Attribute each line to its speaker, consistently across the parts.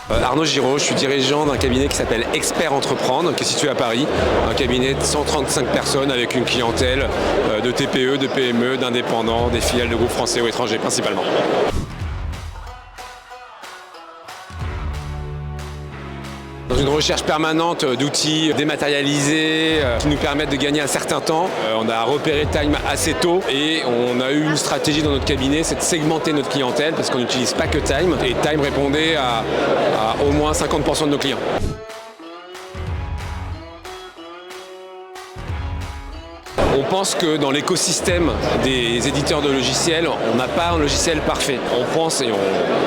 Speaker 1: Arnaud Giraud, je suis dirigeant d'un cabinet qui s'appelle Expert Entreprendre, qui est situé à Paris. Un cabinet de 135 personnes avec une clientèle de TPE, de PME, d'indépendants, des filiales de groupes français ou étrangers principalement. Dans une recherche permanente d'outils dématérialisés qui nous permettent de gagner un certain temps, on a repéré Time assez tôt et on a eu une stratégie dans notre cabinet, c'est de segmenter notre clientèle parce qu'on n'utilise pas que Time et Time répondait à au moins 50% de nos clients. On pense que dans l'écosystème des éditeurs de logiciels, on n'a pas un logiciel parfait. On pense et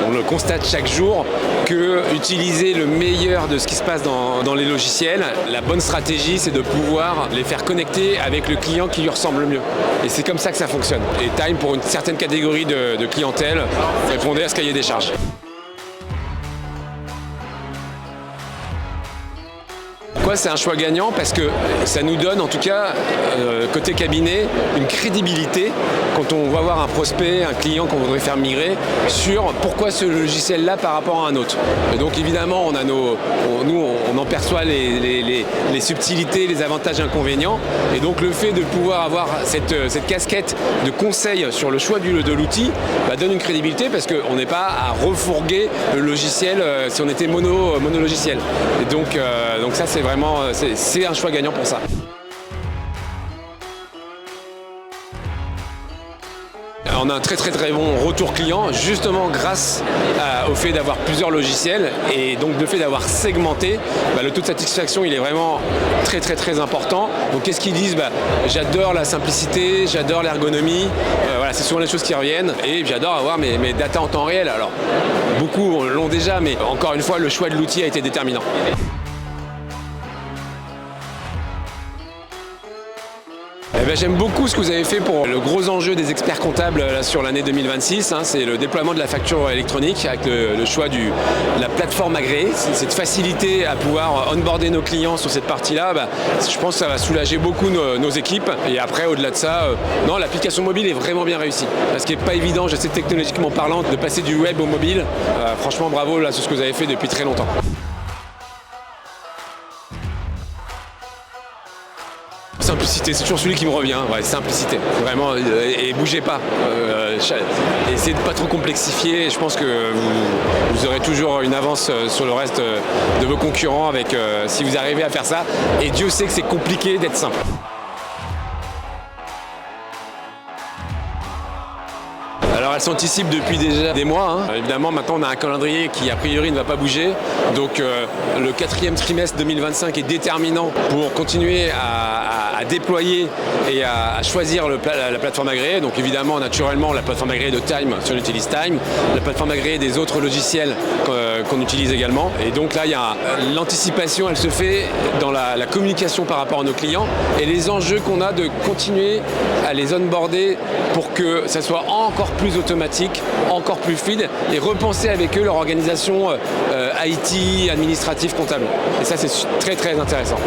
Speaker 1: on le constate chaque jour que utiliser le meilleur de ce qui se passe dans les logiciels, la bonne stratégie, c'est de pouvoir les faire connecter avec le client qui lui ressemble le mieux. Et c'est comme ça que ça fonctionne. Et Time, pour une certaine catégorie de clientèle, répondait à ce cahier des charges. Pourquoi c'est un choix gagnant? Parce que ça nous donne, en tout cas, côté cabinet, une crédibilité quand on va voir un prospect, un client qu'on voudrait faire migrer, sur pourquoi ce logiciel-là par rapport à un autre. Et donc évidemment, on en perçoit les subtilités, les avantages et inconvénients. Et donc le fait de pouvoir avoir cette casquette de conseil sur le choix de l'outil donne une crédibilité parce qu'on n'est pas à refourguer le logiciel si on était monologiciel. Et donc ça, c'est vraiment c'est un choix gagnant pour ça. On a un très bon retour client justement grâce au fait d'avoir plusieurs logiciels et donc le fait d'avoir segmenté, le taux de satisfaction il est vraiment très important. Donc qu'est-ce qu'ils disent? J'adore la simplicité, j'adore l'ergonomie, voilà, c'est souvent les choses qui reviennent et j'adore avoir mes data en temps réel. Alors beaucoup l'ont déjà, mais encore une fois le choix de l'outil a été déterminant. J'aime beaucoup ce que vous avez fait pour le gros enjeu des experts comptables là, sur l'année 2026. C'est le déploiement de la facture électronique avec le choix de la plateforme agréée. C'est de faciliter à pouvoir onboarder nos clients sur cette partie-là. Je pense que ça va soulager beaucoup nos équipes. Et après, au-delà de ça, non, l'application mobile est vraiment bien réussie. Ce qui n'est pas évident, je sais technologiquement parlant, de passer du web au mobile. Franchement, bravo là, sur ce que vous avez fait depuis très longtemps. Simplicité, c'est toujours celui qui me revient, simplicité, vraiment, et bougez pas, essayez de pas trop complexifier, je pense que vous aurez toujours une avance sur le reste de vos concurrents si vous arrivez à faire ça, et Dieu sait que c'est compliqué d'être simple. Alors elle s'anticipe depuis déjà des mois. Évidemment, maintenant on a un calendrier qui a priori ne va pas bouger. Donc le 4e trimestre 2025 est déterminant pour continuer à déployer et à choisir la plateforme agréée. Donc évidemment, naturellement, la plateforme agréée de Time, si on utilise Time, la plateforme agréée des autres logiciels qu'on utilise également. Et donc là, l'anticipation, elle se fait dans la communication par rapport à nos clients et les enjeux qu'on a de continuer à les onboarder pour que ça soit encore plus automatique, encore plus fluide et repenser avec eux leur organisation IT, administrative, comptable. Et ça, c'est très intéressant.